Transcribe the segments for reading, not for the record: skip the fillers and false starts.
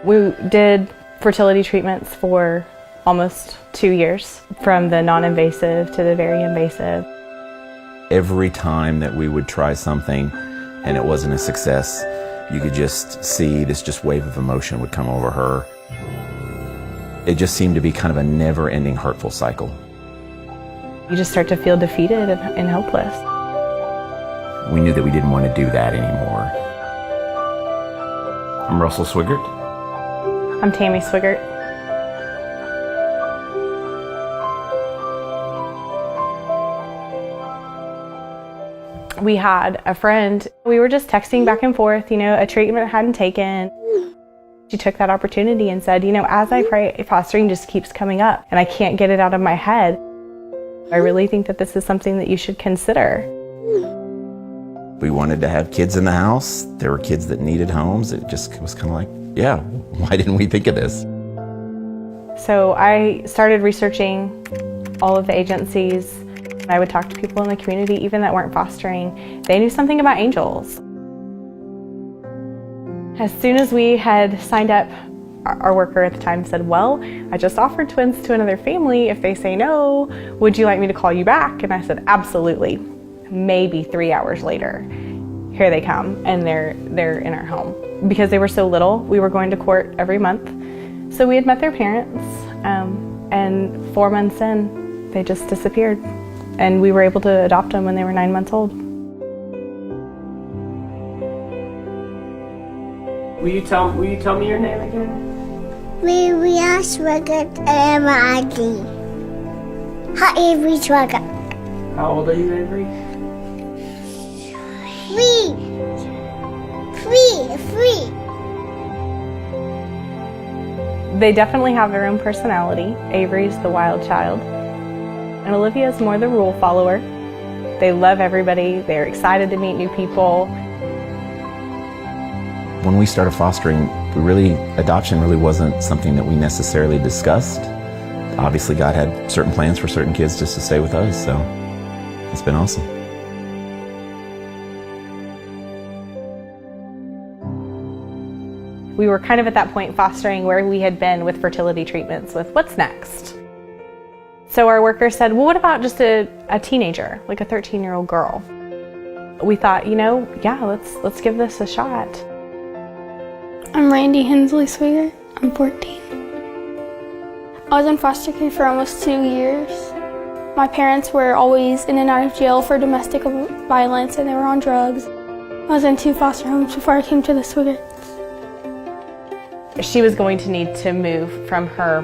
We did fertility treatments for almost 2 years, from the non-invasive to the very invasive. Every time that we would try something and it wasn't a success, you could just see this wave of emotion would come over her. It just seemed to be kind of a never-ending hurtful cycle. You just start to feel defeated and helpless. We knew that we didn't want to do that anymore. I'm Russell Swiggart. I'm Tammy Swiggart. We had a friend, we were just texting back and forth, a treatment hadn't taken. She took that opportunity and said, as I pray, fostering just keeps coming up and I can't get it out of my head. I really think that this is something that you should consider. We wanted to have kids in the house. There were kids that needed homes. It just was kind of like, yeah, why didn't we think of this? So I started researching all of the agencies. I would talk to people in the community, even that weren't fostering. They knew something about angels. As soon as we had signed up, our worker at the time said, well, I just offered twins to another family. If they say no, would you like me to call you back? And I said, absolutely. Maybe 3 hours later, here they come, and they're in our home. Because they were so little, we were going to court every month. So we had met their parents, and 4 months in, they just disappeared. And we were able to adopt them when they were 9 months old. Will you tell me your name again? We are Swiggart and M-I-D. Hi, Avery Swiggart. How old are you, Avery? 3. They definitely have their own personality. Avery's the wild child. And Olivia's more the rule follower. They love everybody. They're excited to meet new people. When we started fostering, adoption really wasn't something that we necessarily discussed. Obviously, God had certain plans for certain kids just to stay with us, so it's been awesome. We were kind of at that point fostering where we had been with fertility treatments, with what's next. So our worker said, well, what about just a teenager, like a 13-year-old girl? We thought, yeah, let's give this a shot. I'm Randy Hensley Swiggart. I'm 14. I was in foster care for almost 2 years. My parents were always in and out of jail for domestic violence, and they were on drugs. I was in 2 foster homes before I came to the Swiggarts. She was going to need to move from her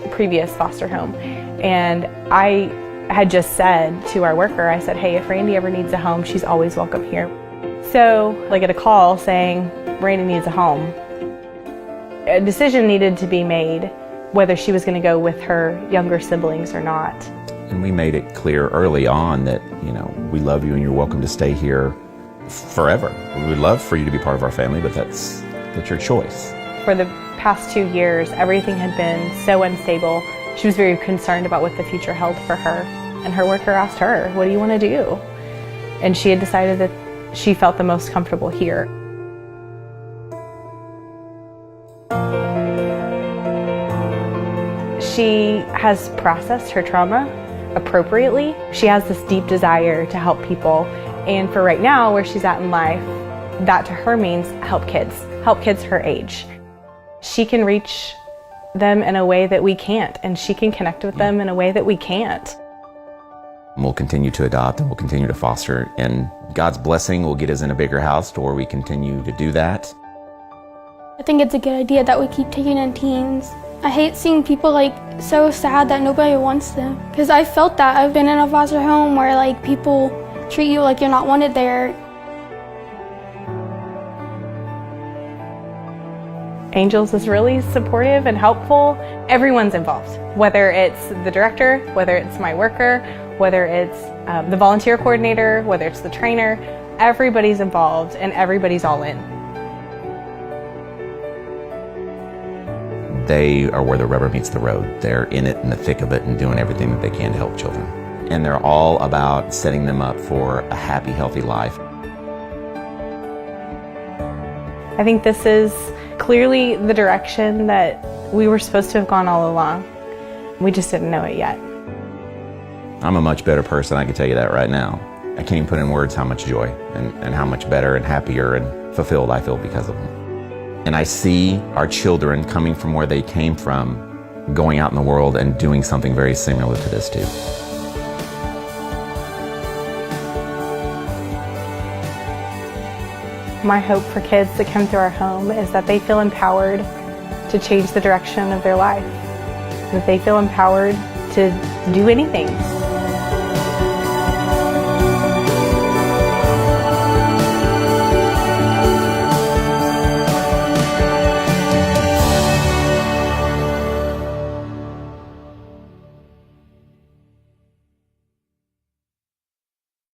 previous foster home. And I had just said to our worker, I said, hey, if Randy ever needs a home, she's always welcome here. So I get a call saying, Randy needs a home. A decision needed to be made whether she was going to go with her younger siblings or not. And we made it clear early on that, we love you and you're welcome to stay here forever. We'd love for you to be part of our family, but that's your choice. For the past 2 years, everything had been so unstable. She was very concerned about what the future held for her. And her worker asked her, what do you want to do? And she had decided that she felt the most comfortable here. She has processed her trauma appropriately. She has this deep desire to help people. And for right now, where she's at in life, that to her means help kids her age. She can reach them in a way that we can't, and she can connect with them in a way that we can't. We'll continue to adopt and we'll continue to foster, and God's blessing will get us in a bigger house to where we continue to do that. I think it's a good idea that we keep taking in teens. I hate seeing people so sad that nobody wants them, because I felt that. I've been in a foster home where people treat you like you're not wanted there. Angels is really supportive and helpful. Everyone's involved, whether it's the director, whether it's my worker, whether it's the volunteer coordinator, whether it's the trainer. Everybody's involved and everybody's all in. They are where the rubber meets the road. They're in it, in the thick of it, and doing everything that they can to help children. And they're all about setting them up for a happy, healthy life. I think this is clearly the direction that we were supposed to have gone all along. We just didn't know it yet. I'm a much better person, I can tell you that right now. I can't even put in words how much joy and how much better and happier and fulfilled I feel because of them. And I see our children coming from where they came from, going out in the world and doing something very similar to this too. My hope for kids that come through our home is that they feel empowered to change the direction of their life, that they feel empowered to do anything.